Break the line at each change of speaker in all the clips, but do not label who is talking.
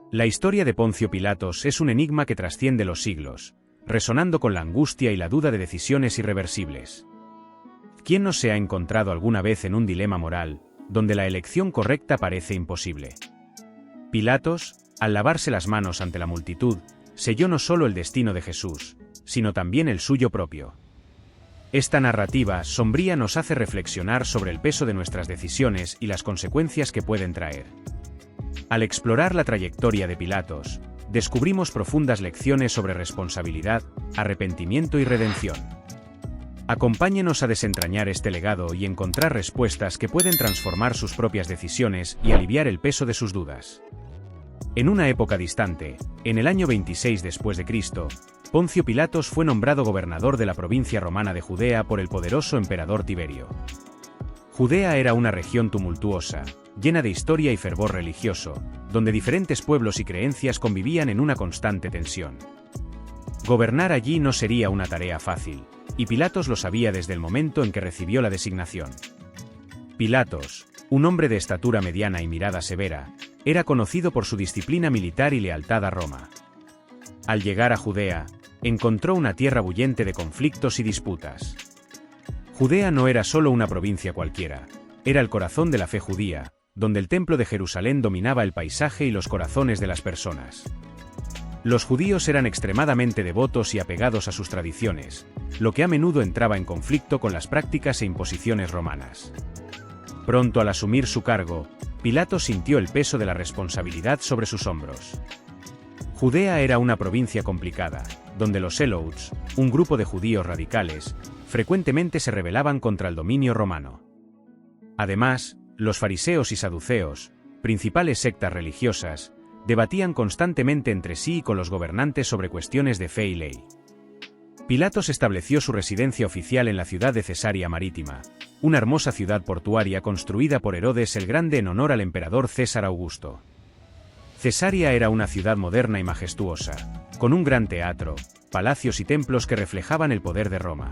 La historia de Poncio Pilatos es un enigma que trasciende los siglos, resonando con la angustia y la duda de decisiones irreversibles. ¿Quién no se ha encontrado alguna vez en un dilema moral, donde la elección correcta parece imposible? Pilatos, al lavarse las manos ante la multitud, selló no solo el destino de Jesús, sino también el suyo propio. Esta narrativa sombría nos hace reflexionar sobre el peso de nuestras decisiones y las consecuencias que pueden traer. Al explorar la trayectoria de Pilatos, descubrimos profundas lecciones sobre responsabilidad, arrepentimiento y redención. Acompáñenos a desentrañar este legado y encontrar respuestas que pueden transformar sus propias decisiones y aliviar el peso de sus dudas. En una época distante, en el año 26 después de Cristo, Poncio Pilatos fue nombrado gobernador de la provincia romana de Judea por el poderoso emperador Tiberio. Judea era una región tumultuosa, llena de historia y fervor religioso, donde diferentes pueblos y creencias convivían en una constante tensión. Gobernar allí no sería una tarea fácil, y Pilatos lo sabía desde el momento en que recibió la designación. Pilatos, un hombre de estatura mediana y mirada severa, era conocido por su disciplina militar y lealtad a Roma. Al llegar a Judea, encontró una tierra bullente de conflictos y disputas. Judea no era solo una provincia cualquiera, era el corazón de la fe judía, donde el templo de Jerusalén dominaba el paisaje y los corazones de las personas. Los judíos eran extremadamente devotos y apegados a sus tradiciones, lo que a menudo entraba en conflicto con las prácticas e imposiciones romanas. Pronto al asumir su cargo, Pilatos sintió el peso de la responsabilidad sobre sus hombros. Judea era una provincia complicada, donde los Helots, un grupo de judíos radicales, frecuentemente se rebelaban contra el dominio romano. Además, los fariseos y saduceos, principales sectas religiosas, debatían constantemente entre sí y con los gobernantes sobre cuestiones de fe y ley. Pilatos estableció su residencia oficial en la ciudad de Cesarea Marítima, una hermosa ciudad portuaria construida por Herodes el Grande en honor al emperador César Augusto. Cesarea era una ciudad moderna y majestuosa, con un gran teatro, palacios y templos que reflejaban el poder de Roma.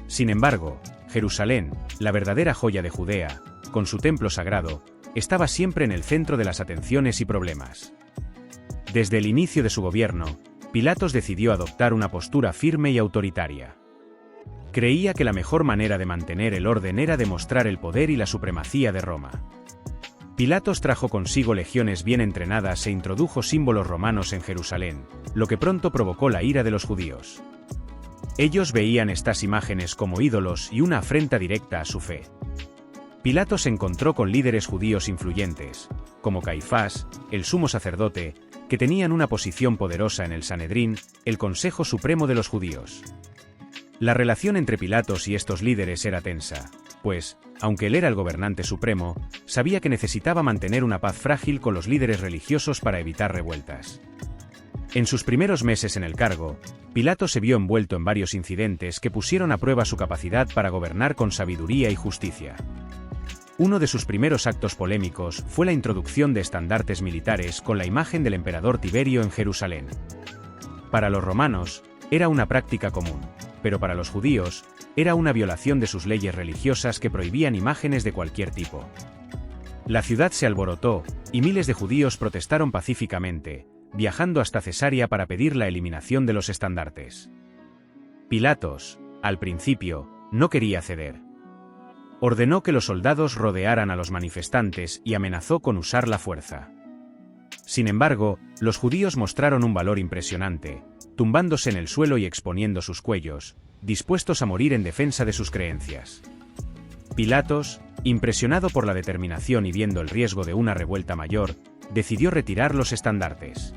Sin embargo, Jerusalén, la verdadera joya de Judea, con su templo sagrado, estaba siempre en el centro de las atenciones y problemas. Desde el inicio de su gobierno, Pilatos decidió adoptar una postura firme y autoritaria. Creía que la mejor manera de mantener el orden era demostrar el poder y la supremacía de Roma. Pilatos trajo consigo legiones bien entrenadas e introdujo símbolos romanos en Jerusalén, lo que pronto provocó la ira de los judíos. Ellos veían estas imágenes como ídolos y una afrenta directa a su fe. Pilatos se encontró con líderes judíos influyentes, como Caifás, el sumo sacerdote, que tenían una posición poderosa en el Sanedrín, el Consejo Supremo de los Judíos. La relación entre Pilatos y estos líderes era tensa, pues, aunque él era el gobernante supremo, sabía que necesitaba mantener una paz frágil con los líderes religiosos para evitar revueltas. En sus primeros meses en el cargo, Pilatos se vio envuelto en varios incidentes que pusieron a prueba su capacidad para gobernar con sabiduría y justicia. Uno de sus primeros actos polémicos fue la introducción de estandartes militares con la imagen del emperador Tiberio en Jerusalén. Para los romanos, era una práctica común, pero para los judíos, era una violación de sus leyes religiosas que prohibían imágenes de cualquier tipo. La ciudad se alborotó, y miles de judíos protestaron pacíficamente, viajando hasta Cesarea para pedir la eliminación de los estandartes. Pilatos, al principio, no quería ceder. Ordenó que los soldados rodearan a los manifestantes y amenazó con usar la fuerza. Sin embargo, los judíos mostraron un valor impresionante, tumbándose en el suelo y exponiendo sus cuellos, dispuestos a morir en defensa de sus creencias. Pilatos, impresionado por la determinación y viendo el riesgo de una revuelta mayor, decidió retirar los estandartes.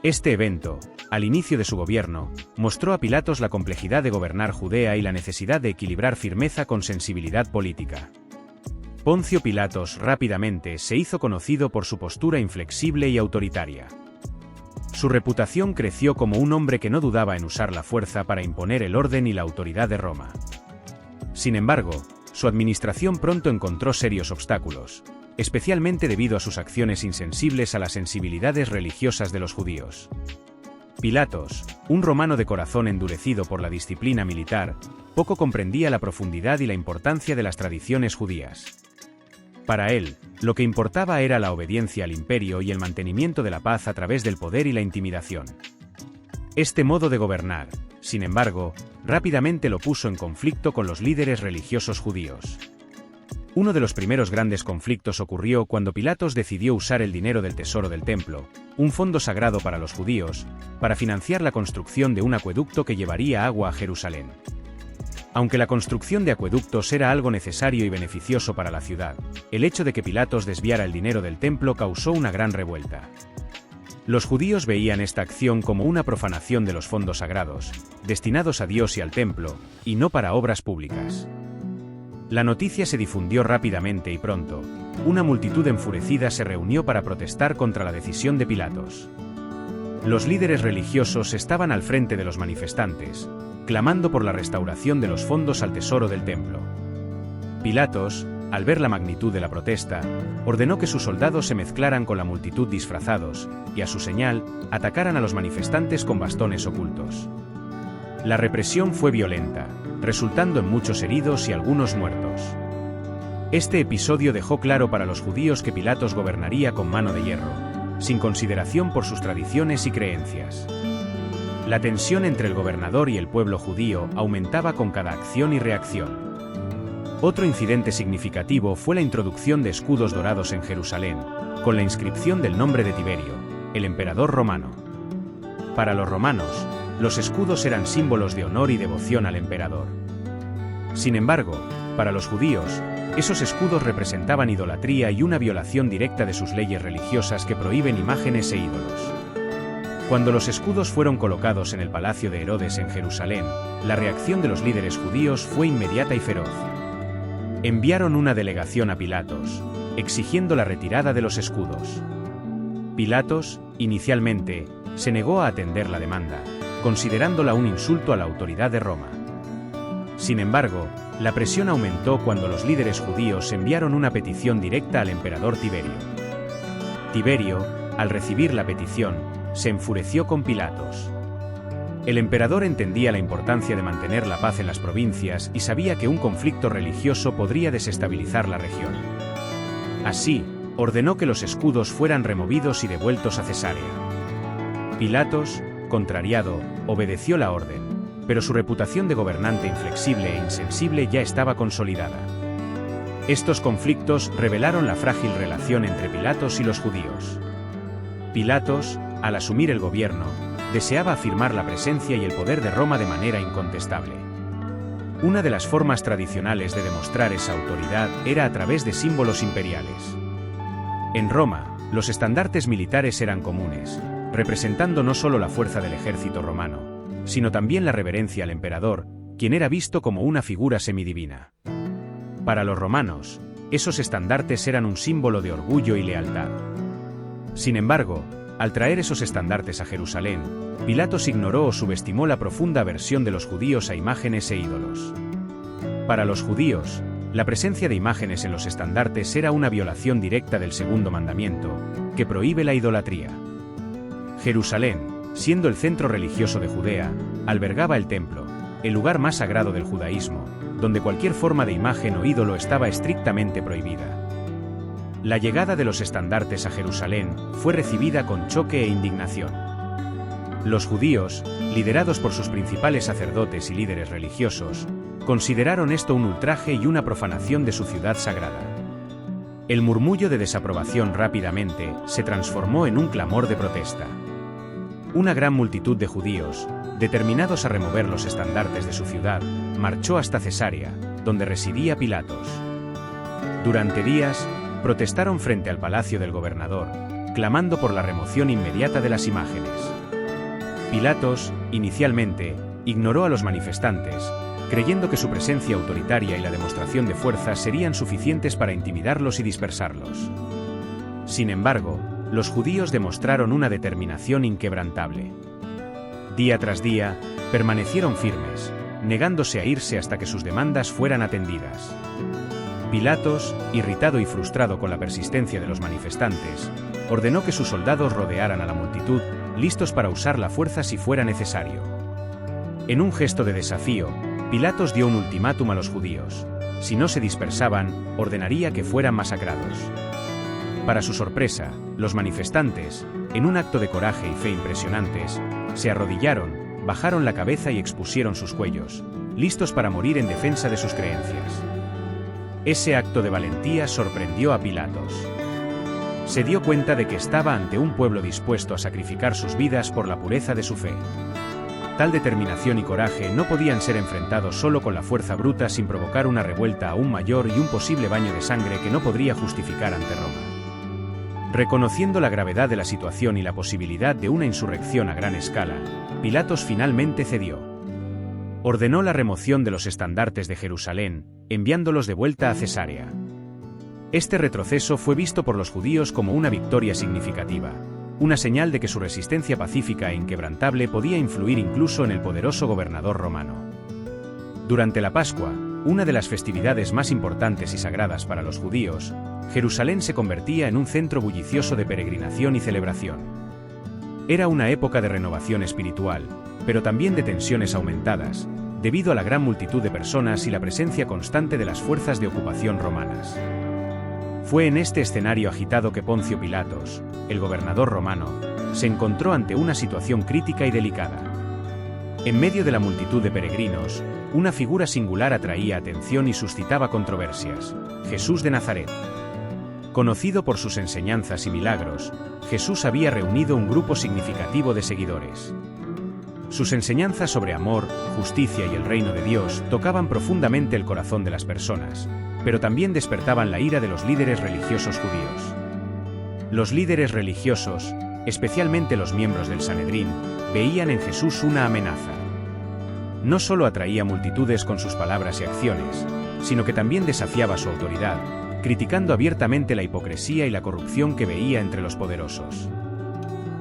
Este evento, al inicio de su gobierno, mostró a Pilatos la complejidad de gobernar Judea y la necesidad de equilibrar firmeza con sensibilidad política. Poncio Pilatos rápidamente se hizo conocido por su postura inflexible y autoritaria. Su reputación creció como un hombre que no dudaba en usar la fuerza para imponer el orden y la autoridad de Roma. Sin embargo, su administración pronto encontró serios obstáculos, especialmente debido a sus acciones insensibles a las sensibilidades religiosas de los judíos. Pilatos, un romano de corazón endurecido por la disciplina militar, poco comprendía la profundidad y la importancia de las tradiciones judías. Para él, lo que importaba era la obediencia al imperio y el mantenimiento de la paz a través del poder y la intimidación. Este modo de gobernar, sin embargo, rápidamente lo puso en conflicto con los líderes religiosos judíos. Uno de los primeros grandes conflictos ocurrió cuando Pilatos decidió usar el dinero del tesoro del templo, un fondo sagrado para los judíos, para financiar la construcción de un acueducto que llevaría agua a Jerusalén. Aunque la construcción de acueductos era algo necesario y beneficioso para la ciudad, el hecho de que Pilatos desviara el dinero del templo causó una gran revuelta. Los judíos veían esta acción como una profanación de los fondos sagrados, destinados a Dios y al templo, y no para obras públicas. La noticia se difundió rápidamente y pronto, una multitud enfurecida se reunió para protestar contra la decisión de Pilatos. Los líderes religiosos estaban al frente de los manifestantes, clamando por la restauración de los fondos al tesoro del templo. Pilatos, al ver la magnitud de la protesta, ordenó que sus soldados se mezclaran con la multitud disfrazados, y a su señal, atacaran a los manifestantes con bastones ocultos. La represión fue violenta, resultando en muchos heridos y algunos muertos. Este episodio dejó claro para los judíos que Pilatos gobernaría con mano de hierro, sin consideración por sus tradiciones y creencias. La tensión entre el gobernador y el pueblo judío aumentaba con cada acción y reacción. Otro incidente significativo fue la introducción de escudos dorados en Jerusalén, con la inscripción del nombre de Tiberio, el emperador romano. Para los romanos, los escudos eran símbolos de honor y devoción al emperador. Sin embargo, para los judíos, esos escudos representaban idolatría y una violación directa de sus leyes religiosas que prohíben imágenes e ídolos. Cuando los escudos fueron colocados en el palacio de Herodes en Jerusalén, la reacción de los líderes judíos fue inmediata y feroz. Enviaron una delegación a Pilatos, exigiendo la retirada de los escudos. Pilatos, inicialmente, se negó a atender la demanda, considerándola un insulto a la autoridad de Roma. Sin embargo, la presión aumentó cuando los líderes judíos enviaron una petición directa al emperador Tiberio. Tiberio, al recibir la petición, se enfureció con Pilatos. El emperador entendía la importancia de mantener la paz en las provincias y sabía que un conflicto religioso podría desestabilizar la región. Así, ordenó que los escudos fueran removidos y devueltos a Cesarea. Pilatos, contrariado, obedeció la orden, pero su reputación de gobernante inflexible e insensible ya estaba consolidada. Estos conflictos revelaron la frágil relación entre Pilatos y los judíos. Pilatos, al asumir el gobierno, deseaba afirmar la presencia y el poder de Roma de manera incontestable. Una de las formas tradicionales de demostrar esa autoridad era a través de símbolos imperiales. En Roma, los estandartes militares eran comunes, representando no solo la fuerza del ejército romano, sino también la reverencia al emperador, quien era visto como una figura semidivina. Para los romanos, esos estandartes eran un símbolo de orgullo y lealtad. Sin embargo, al traer esos estandartes a Jerusalén, Pilatos ignoró o subestimó la profunda aversión de los judíos a imágenes e ídolos. Para los judíos, la presencia de imágenes en los estandartes era una violación directa del segundo mandamiento, que prohíbe la idolatría. Jerusalén, siendo el centro religioso de Judea, albergaba el templo, el lugar más sagrado del judaísmo, donde cualquier forma de imagen o ídolo estaba estrictamente prohibida. La llegada de los estandartes a Jerusalén fue recibida con choque e indignación. Los judíos, liderados por sus principales sacerdotes y líderes religiosos, consideraron esto un ultraje y una profanación de su ciudad sagrada. El murmullo de desaprobación rápidamente se transformó en un clamor de protesta. Una gran multitud de judíos, determinados a remover los estandartes de su ciudad, marchó hasta Cesarea, donde residía Pilatos. Durante días, protestaron frente al palacio del gobernador, clamando por la remoción inmediata de las imágenes. Pilatos, inicialmente, ignoró a los manifestantes, creyendo que su presencia autoritaria y la demostración de fuerza serían suficientes para intimidarlos y dispersarlos. Sin embargo, los judíos demostraron una determinación inquebrantable. Día tras día, permanecieron firmes, negándose a irse hasta que sus demandas fueran atendidas. Pilatos, irritado y frustrado con la persistencia de los manifestantes, ordenó que sus soldados rodearan a la multitud, listos para usar la fuerza si fuera necesario. En un gesto de desafío, Pilatos dio un ultimátum a los judíos: si no se dispersaban, ordenaría que fueran masacrados. Para su sorpresa, los manifestantes, en un acto de coraje y fe impresionantes, se arrodillaron, bajaron la cabeza y expusieron sus cuellos, listos para morir en defensa de sus creencias. Ese acto de valentía sorprendió a Pilatos. Se dio cuenta de que estaba ante un pueblo dispuesto a sacrificar sus vidas por la pureza de su fe. Tal determinación y coraje no podían ser enfrentados solo con la fuerza bruta sin provocar una revuelta aún mayor y un posible baño de sangre que no podría justificar ante Roma. Reconociendo la gravedad de la situación y la posibilidad de una insurrección a gran escala, Pilatos finalmente cedió. Ordenó la remoción de los estandartes de Jerusalén, enviándolos de vuelta a Cesarea. Este retroceso fue visto por los judíos como una victoria significativa, una señal de que su resistencia pacífica e inquebrantable podía influir incluso en el poderoso gobernador romano. Durante la Pascua, una de las festividades más importantes y sagradas para los judíos, Jerusalén se convertía en un centro bullicioso de peregrinación y celebración. Era una época de renovación espiritual, pero también de tensiones aumentadas, debido a la gran multitud de personas y la presencia constante de las fuerzas de ocupación romanas. Fue en este escenario agitado que Poncio Pilatos, el gobernador romano, se encontró ante una situación crítica y delicada. En medio de la multitud de peregrinos, una figura singular atraía atención y suscitaba controversias: Jesús de Nazaret. Conocido por sus enseñanzas y milagros, Jesús había reunido un grupo significativo de seguidores. Sus enseñanzas sobre amor, justicia y el reino de Dios tocaban profundamente el corazón de las personas, pero también despertaban la ira de los líderes religiosos judíos. Los líderes religiosos, especialmente los miembros del Sanedrín, veían en Jesús una amenaza. No solo atraía multitudes con sus palabras y acciones, sino que también desafiaba su autoridad, criticando abiertamente la hipocresía y la corrupción que veía entre los poderosos.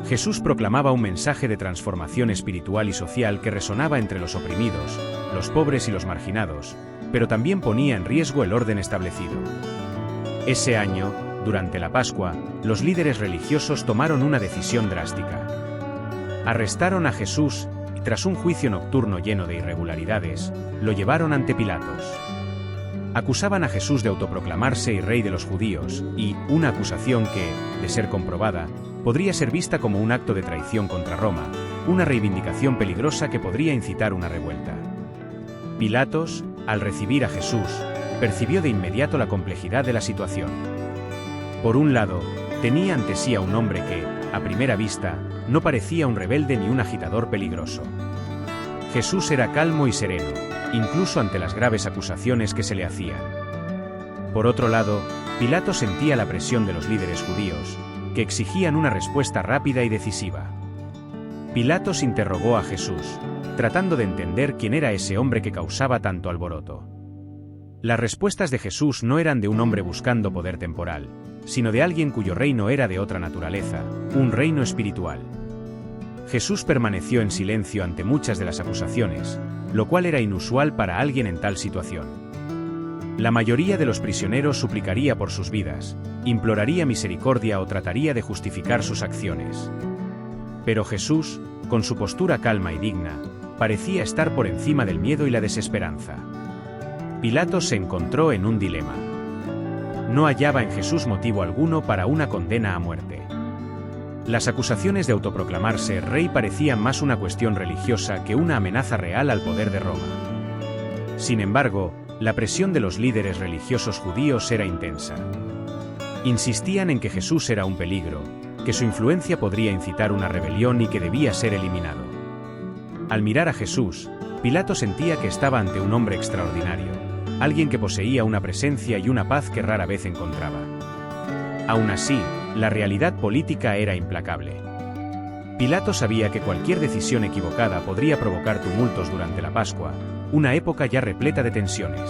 Jesús proclamaba un mensaje de transformación espiritual y social que resonaba entre los oprimidos, los pobres y los marginados, pero también ponía en riesgo el orden establecido. Ese año, durante la Pascua, los líderes religiosos tomaron una decisión drástica. Arrestaron a Jesús y, tras un juicio nocturno lleno de irregularidades, lo llevaron ante Pilatos. Acusaban a Jesús de autoproclamarse y rey de los judíos, y una acusación que, de ser comprobada, podría ser vista como un acto de traición contra Roma, una reivindicación peligrosa que podría incitar una revuelta. Pilatos, al recibir a Jesús, percibió de inmediato la complejidad de la situación. Por un lado, tenía ante sí a un hombre que, a primera vista, no parecía un rebelde ni un agitador peligroso. Jesús era calmo y sereno, incluso ante las graves acusaciones que se le hacían. Por otro lado, Pilato sentía la presión de los líderes judíos, que exigían una respuesta rápida y decisiva. Pilatos interrogó a Jesús, tratando de entender quién era ese hombre que causaba tanto alboroto. Las respuestas de Jesús no eran de un hombre buscando poder temporal, sino de alguien cuyo reino era de otra naturaleza, un reino espiritual. Jesús permaneció en silencio ante muchas de las acusaciones, lo cual era inusual para alguien en tal situación. La mayoría de los prisioneros suplicaría por sus vidas, imploraría misericordia o trataría de justificar sus acciones. Pero Jesús, con su postura calma y digna, parecía estar por encima del miedo y la desesperanza. Pilatos se encontró en un dilema. No hallaba en Jesús motivo alguno para una condena a muerte. Las acusaciones de autoproclamarse rey parecían más una cuestión religiosa que una amenaza real al poder de Roma. Sin embargo, la presión de los líderes religiosos judíos era intensa. Insistían en que Jesús era un peligro, que su influencia podría incitar una rebelión y que debía ser eliminado. Al mirar a Jesús, Pilato sentía que estaba ante un hombre extraordinario, alguien que poseía una presencia y una paz que rara vez encontraba. Aún así, la realidad política era implacable. Pilato sabía que cualquier decisión equivocada podría provocar tumultos durante la Pascua, una época ya repleta de tensiones.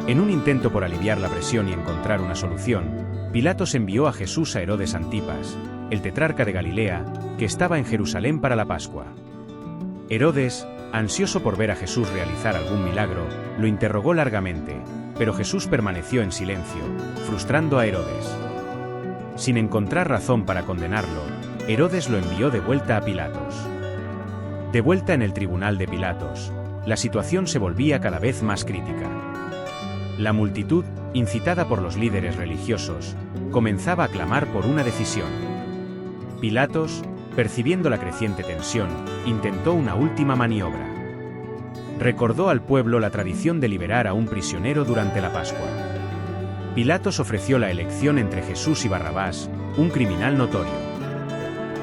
En un intento por aliviar la presión y encontrar una solución, Pilatos envió a Jesús a Herodes Antipas, el tetrarca de Galilea, que estaba en Jerusalén para la Pascua. Herodes, ansioso por ver a Jesús realizar algún milagro, lo interrogó largamente, pero Jesús permaneció en silencio, frustrando a Herodes. Sin encontrar razón para condenarlo, Herodes lo envió de vuelta a Pilatos. De vuelta en el tribunal de Pilatos, la situación se volvía cada vez más crítica. La multitud, incitada por los líderes religiosos, comenzaba a clamar por una decisión. Pilatos, percibiendo la creciente tensión, intentó una última maniobra. Recordó al pueblo la tradición de liberar a un prisionero durante la Pascua. Pilatos ofreció la elección entre Jesús y Barrabás, un criminal notorio.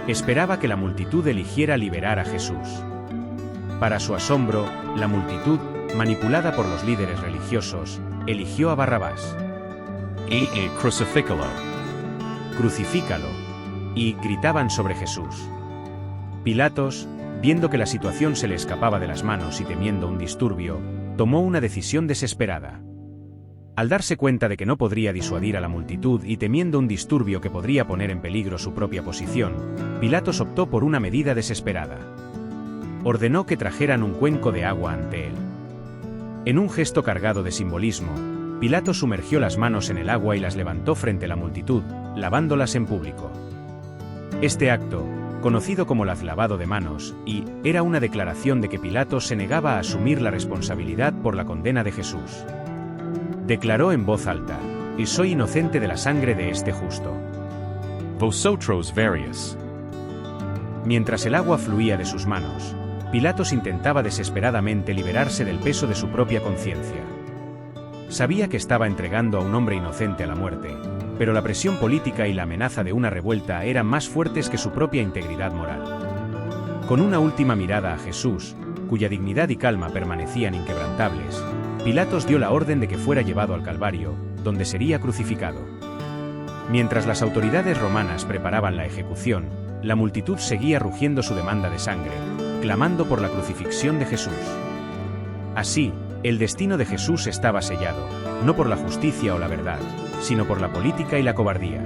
Esperaba que la multitud eligiera liberar a Jesús. Para su asombro, la multitud, manipulada por los líderes religiosos, eligió a Barrabás.
Crucifícalo.
Crucifícalo. Y gritaban sobre Jesús. Pilatos, viendo que la situación se le escapaba de las manos y temiendo un disturbio, tomó una decisión desesperada. Al darse cuenta de que no podría disuadir a la multitud y temiendo un disturbio que podría poner en peligro su propia posición, Pilatos optó por una medida desesperada. Ordenó que trajeran un cuenco de agua ante él. En un gesto cargado de simbolismo, Pilatos sumergió las manos en el agua y las levantó frente a la multitud, lavándolas en público. Este acto, conocido como el lavado de manos, era una declaración de que Pilatos se negaba a asumir la responsabilidad por la condena de Jesús. Declaró en voz alta: "Y soy inocente de la sangre de este justo".
Vosotros varios.
Mientras el agua fluía de sus manos, Pilatos intentaba desesperadamente liberarse del peso de su propia conciencia. Sabía que estaba entregando a un hombre inocente a la muerte, pero la presión política y la amenaza de una revuelta eran más fuertes que su propia integridad moral. Con una última mirada a Jesús, cuya dignidad y calma permanecían inquebrantables, Pilatos dio la orden de que fuera llevado al Calvario, donde sería crucificado. Mientras las autoridades romanas preparaban la ejecución, la multitud seguía rugiendo su demanda de sangre, clamando por la crucifixión de Jesús. Así, el destino de Jesús estaba sellado, no por la justicia o la verdad, sino por la política y la cobardía.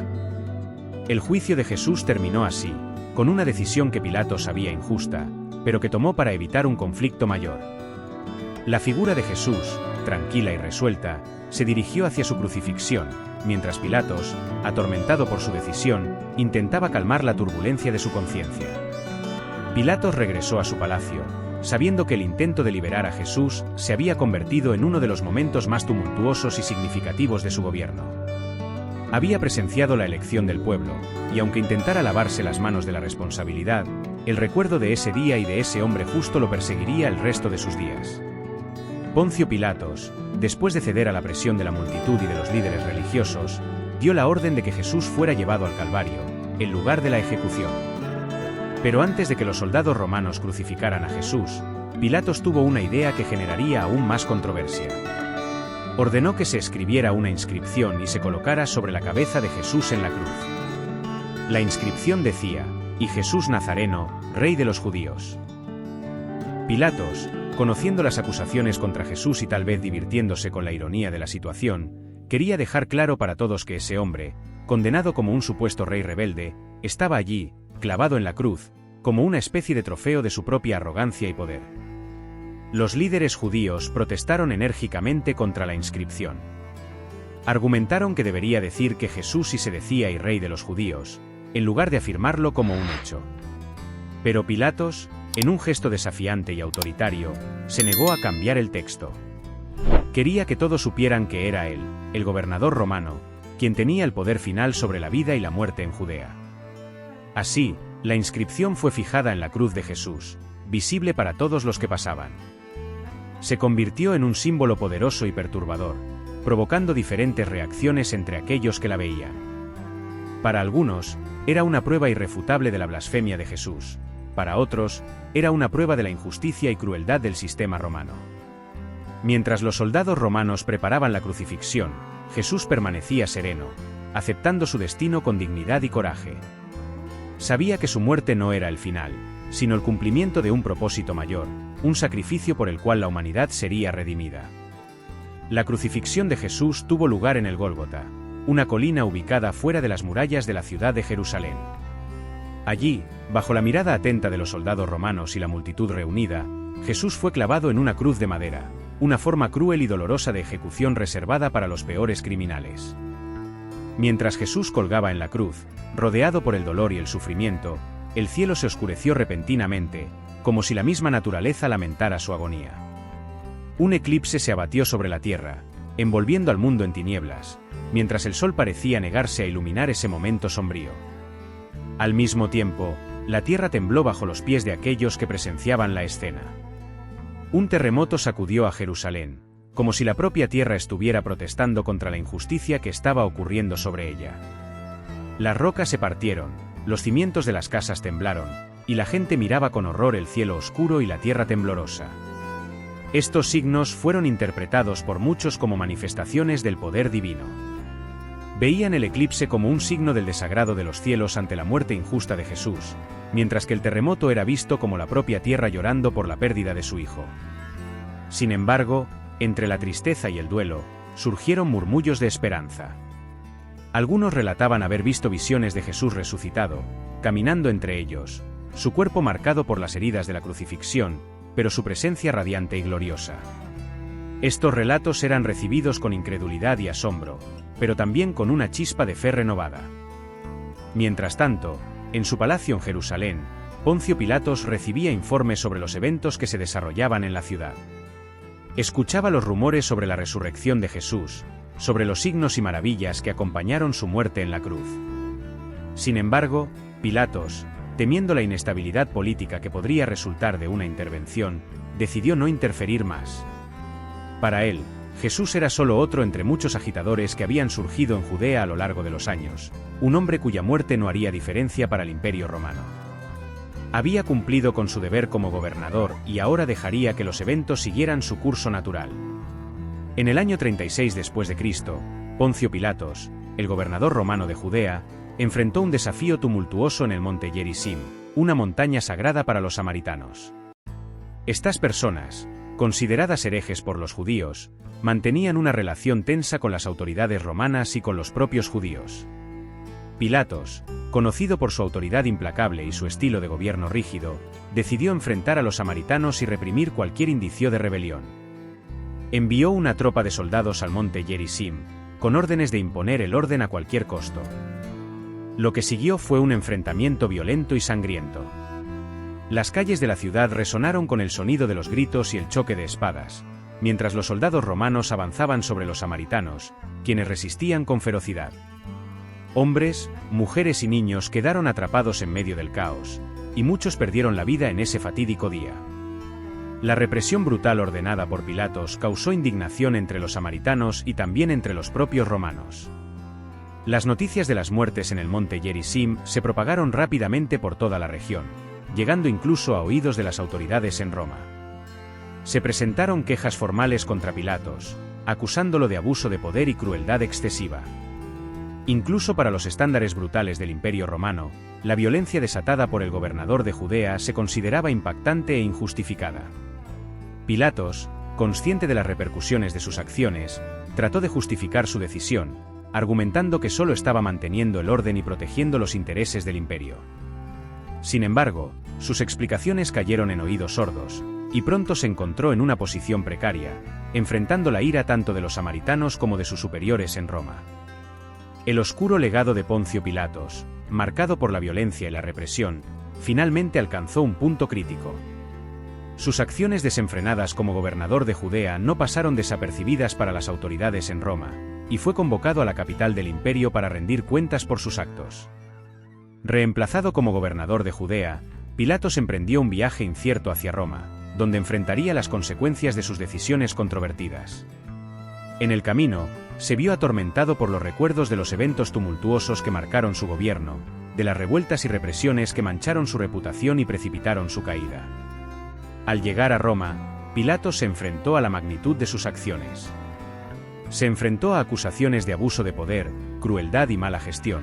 El juicio de Jesús terminó así, con una decisión que Pilatos sabía injusta, pero que tomó para evitar un conflicto mayor. La figura de Jesús, tranquila y resuelta, se dirigió hacia su crucifixión, mientras Pilatos, atormentado por su decisión, intentaba calmar la turbulencia de su conciencia. Pilatos regresó a su palacio, sabiendo que el intento de liberar a Jesús se había convertido en uno de los momentos más tumultuosos y significativos de su gobierno. Había presenciado la elección del pueblo, y aunque intentara lavarse las manos de la responsabilidad, el recuerdo de ese día y de ese hombre justo lo perseguiría el resto de sus días. Poncio Pilatos, después de ceder a la presión de la multitud y de los líderes religiosos, dio la orden de que Jesús fuera llevado al Calvario, el lugar de la ejecución. Pero antes de que los soldados romanos crucificaran a Jesús, Pilatos tuvo una idea que generaría aún más controversia. Ordenó que se escribiera una inscripción y se colocara sobre la cabeza de Jesús en la cruz. La inscripción decía: "Y Jesús Nazareno, Rey de los Judíos". Pilatos, conociendo las acusaciones contra Jesús y tal vez divirtiéndose con la ironía de la situación, quería dejar claro para todos que ese hombre, condenado como un supuesto rey rebelde, estaba allí, clavado en la cruz, como una especie de trofeo de su propia arrogancia y poder. Los líderes judíos protestaron enérgicamente contra la inscripción. Argumentaron que debería decir que Jesús sí se decía y Rey de los Judíos, en lugar de afirmarlo como un hecho. Pero Pilatos, en un gesto desafiante y autoritario, se negó a cambiar el texto. Quería que todos supieran que era él, el gobernador romano, quien tenía el poder final sobre la vida y la muerte en Judea. Así, la inscripción fue fijada en la cruz de Jesús, visible para todos los que pasaban. Se convirtió en un símbolo poderoso y perturbador, provocando diferentes reacciones entre aquellos que la veían. Para algunos, era una prueba irrefutable de la blasfemia de Jesús. Para otros, era una prueba de la injusticia y crueldad del sistema romano. Mientras los soldados romanos preparaban la crucifixión, Jesús permanecía sereno, aceptando su destino con dignidad y coraje. Sabía que su muerte no era el final, sino el cumplimiento de un propósito mayor, un sacrificio por el cual la humanidad sería redimida. La crucifixión de Jesús tuvo lugar en el Gólgota, una colina ubicada fuera de las murallas de la ciudad de Jerusalén. Allí, bajo la mirada atenta de los soldados romanos y la multitud reunida, Jesús fue clavado en una cruz de madera, una forma cruel y dolorosa de ejecución reservada para los peores criminales. Mientras Jesús colgaba en la cruz, rodeado por el dolor y el sufrimiento, el cielo se oscureció repentinamente, como si la misma naturaleza lamentara su agonía. Un eclipse se abatió sobre la tierra, envolviendo al mundo en tinieblas, mientras el sol parecía negarse a iluminar ese momento sombrío. Al mismo tiempo, la tierra tembló bajo los pies de aquellos que presenciaban la escena. Un terremoto sacudió a Jerusalén, como si la propia tierra estuviera protestando contra la injusticia que estaba ocurriendo sobre ella. Las rocas se partieron, los cimientos de las casas temblaron, y la gente miraba con horror el cielo oscuro y la tierra temblorosa. Estos signos fueron interpretados por muchos como manifestaciones del poder divino. Veían el eclipse como un signo del desagrado de los cielos ante la muerte injusta de Jesús, mientras que el terremoto era visto como la propia tierra llorando por la pérdida de su hijo. Sin embargo, entre la tristeza y el duelo, surgieron murmullos de esperanza. Algunos relataban haber visto visiones de Jesús resucitado, caminando entre ellos, su cuerpo marcado por las heridas de la crucifixión, pero su presencia radiante y gloriosa. Estos relatos eran recibidos con incredulidad y asombro, pero también con una chispa de fe renovada. Mientras tanto, en su palacio en Jerusalén, Poncio Pilatos recibía informes sobre los eventos que se desarrollaban en la ciudad. Escuchaba los rumores sobre la resurrección de Jesús, sobre los signos y maravillas que acompañaron su muerte en la cruz. Sin embargo, Pilatos, temiendo la inestabilidad política que podría resultar de una intervención, decidió no interferir más. Para él, Jesús era solo otro entre muchos agitadores que habían surgido en Judea a lo largo de los años, un hombre cuya muerte no haría diferencia para el Imperio Romano. Había cumplido con su deber como gobernador y ahora dejaría que los eventos siguieran su curso natural. En el año 36 después de Cristo, Poncio Pilatos, el gobernador romano de Judea, enfrentó un desafío tumultuoso en el monte Gerizim, una montaña sagrada para los samaritanos. Estas personas, consideradas herejes por los judíos, mantenían una relación tensa con las autoridades romanas y con los propios judíos. Pilatos, conocido por su autoridad implacable y su estilo de gobierno rígido, decidió enfrentar a los samaritanos y reprimir cualquier indicio de rebelión. Envió una tropa de soldados al monte Gerizim, con órdenes de imponer el orden a cualquier costo. Lo que siguió fue un enfrentamiento violento y sangriento. Las calles de la ciudad resonaron con el sonido de los gritos y el choque de espadas, mientras los soldados romanos avanzaban sobre los samaritanos, quienes resistían con ferocidad. Hombres, mujeres y niños quedaron atrapados en medio del caos, y muchos perdieron la vida en ese fatídico día. La represión brutal ordenada por Pilatos causó indignación entre los samaritanos y también entre los propios romanos. Las noticias de las muertes en el monte Gerizim se propagaron rápidamente por toda la región, llegando incluso a oídos de las autoridades en Roma. Se presentaron quejas formales contra Pilatos, acusándolo de abuso de poder y crueldad excesiva. Incluso para los estándares brutales del Imperio Romano, la violencia desatada por el gobernador de Judea se consideraba impactante e injustificada. Pilatos, consciente de las repercusiones de sus acciones, trató de justificar su decisión, argumentando que solo estaba manteniendo el orden y protegiendo los intereses del imperio. Sin embargo, sus explicaciones cayeron en oídos sordos, y pronto se encontró en una posición precaria, enfrentando la ira tanto de los samaritanos como de sus superiores en Roma. El oscuro legado de Poncio Pilatos, marcado por la violencia y la represión, finalmente alcanzó un punto crítico. Sus acciones desenfrenadas como gobernador de Judea no pasaron desapercibidas para las autoridades en Roma, y fue convocado a la capital del imperio para rendir cuentas por sus actos. Reemplazado como gobernador de Judea, Pilatos emprendió un viaje incierto hacia Roma, donde enfrentaría las consecuencias de sus decisiones controvertidas. En el camino, se vio atormentado por los recuerdos de los eventos tumultuosos que marcaron su gobierno, de las revueltas y represiones que mancharon su reputación y precipitaron su caída. Al llegar a Roma, Pilatos se enfrentó a la magnitud de sus acciones. Se enfrentó a acusaciones de abuso de poder, crueldad y mala gestión,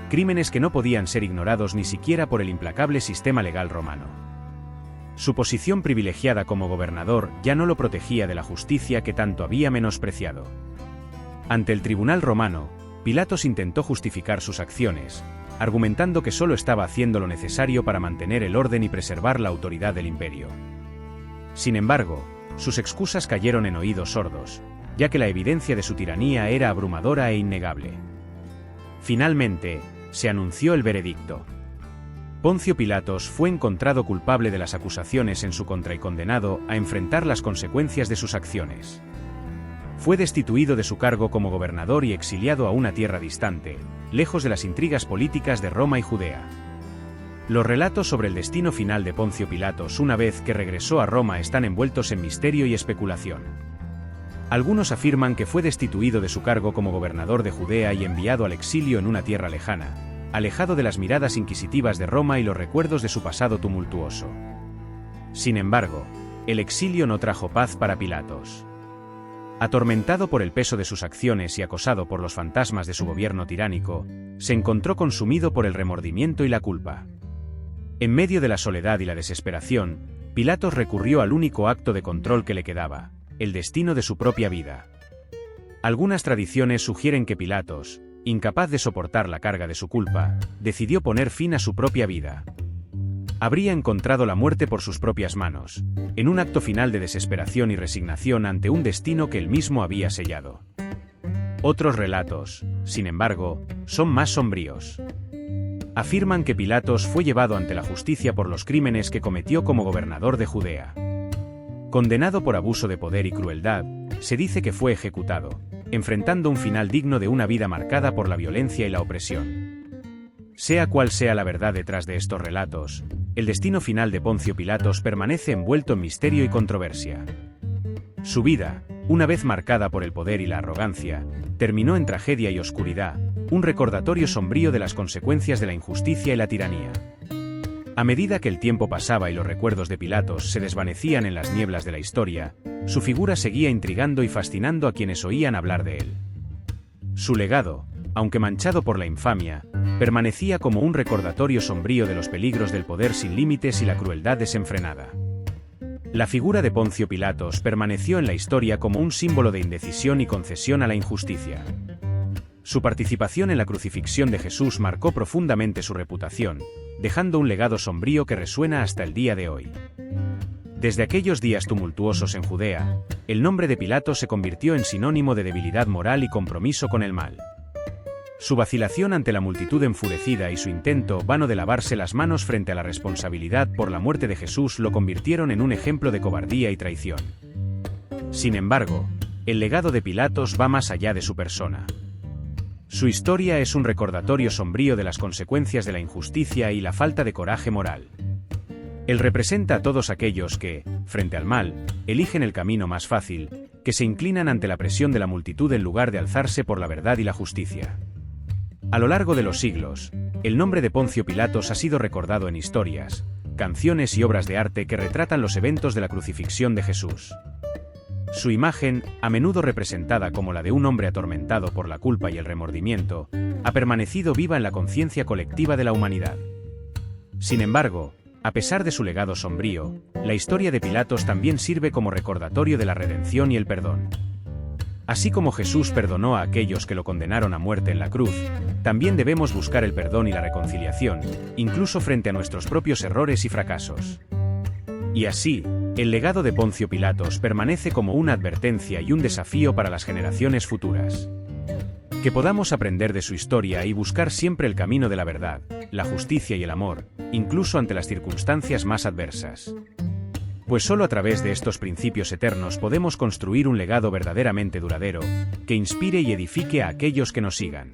crímenes que no podían ser ignorados ni siquiera por el implacable sistema legal romano. Su posición privilegiada como gobernador ya no lo protegía de la justicia que tanto había menospreciado. Ante el tribunal romano, Pilatos intentó justificar sus acciones, argumentando que solo estaba haciendo lo necesario para mantener el orden y preservar la autoridad del imperio. Sin embargo, sus excusas cayeron en oídos sordos, ya que la evidencia de su tiranía era abrumadora e innegable. Finalmente, se anunció el veredicto. Poncio Pilatos fue encontrado culpable de las acusaciones en su contra y condenado a enfrentar las consecuencias de sus acciones. Fue destituido de su cargo como gobernador y exiliado a una tierra distante, lejos de las intrigas políticas de Roma y Judea. Los relatos sobre el destino final de Poncio Pilatos una vez que regresó a Roma están envueltos en misterio y especulación. Algunos afirman que fue destituido de su cargo como gobernador de Judea y enviado al exilio en una tierra lejana, alejado de las miradas inquisitivas de Roma y los recuerdos de su pasado tumultuoso. Sin embargo, el exilio no trajo paz para Pilatos. Atormentado por el peso de sus acciones y acosado por los fantasmas de su gobierno tiránico, se encontró consumido por el remordimiento y la culpa. En medio de la soledad y la desesperación, Pilatos recurrió al único acto de control que le quedaba, el destino de su propia vida. Algunas tradiciones sugieren que Pilatos, incapaz de soportar la carga de su culpa, decidió poner fin a su propia vida. Habría encontrado la muerte por sus propias manos, en un acto final de desesperación y resignación ante un destino que él mismo había sellado. Otros relatos, sin embargo, son más sombríos. Afirman que Pilatos fue llevado ante la justicia por los crímenes que cometió como gobernador de Judea. Condenado por abuso de poder y crueldad, se dice que fue ejecutado, enfrentando un final digno de una vida marcada por la violencia y la opresión. Sea cual sea la verdad detrás de estos relatos, el destino final de Poncio Pilatos permanece envuelto en misterio y controversia. Su vida, una vez marcada por el poder y la arrogancia, terminó en tragedia y oscuridad, un recordatorio sombrío de las consecuencias de la injusticia y la tiranía. A medida que el tiempo pasaba y los recuerdos de Pilatos se desvanecían en las nieblas de la historia, su figura seguía intrigando y fascinando a quienes oían hablar de él. Su legado, aunque manchado por la infamia, permanecía como un recordatorio sombrío de los peligros del poder sin límites y la crueldad desenfrenada. La figura de Poncio Pilatos permaneció en la historia como un símbolo de indecisión y concesión a la injusticia. Su participación en la crucifixión de Jesús marcó profundamente su reputación, dejando un legado sombrío que resuena hasta el día de hoy. Desde aquellos días tumultuosos en Judea, el nombre de Pilatos se convirtió en sinónimo de debilidad moral y compromiso con el mal. Su vacilación ante la multitud enfurecida y su intento vano de lavarse las manos frente a la responsabilidad por la muerte de Jesús lo convirtieron en un ejemplo de cobardía y traición. Sin embargo, el legado de Pilatos va más allá de su persona. Su historia es un recordatorio sombrío de las consecuencias de la injusticia y la falta de coraje moral. Él representa a todos aquellos que, frente al mal, eligen el camino más fácil, que se inclinan ante la presión de la multitud en lugar de alzarse por la verdad y la justicia. A lo largo de los siglos, el nombre de Poncio Pilatos ha sido recordado en historias, canciones y obras de arte que retratan los eventos de la crucifixión de Jesús. Su imagen, a menudo representada como la de un hombre atormentado por la culpa y el remordimiento, ha permanecido viva en la conciencia colectiva de la humanidad. Sin embargo, a pesar de su legado sombrío, la historia de Pilatos también sirve como recordatorio de la redención y el perdón. Así como Jesús perdonó a aquellos que lo condenaron a muerte en la cruz, también debemos buscar el perdón y la reconciliación, incluso frente a nuestros propios errores y fracasos. Y así, el legado de Poncio Pilatos permanece como una advertencia y un desafío para las generaciones futuras. Que podamos aprender de su historia y buscar siempre el camino de la verdad, la justicia y el amor, incluso ante las circunstancias más adversas. Pues solo a través de estos principios eternos podemos construir un legado verdaderamente duradero, que inspire y edifique a aquellos que nos sigan.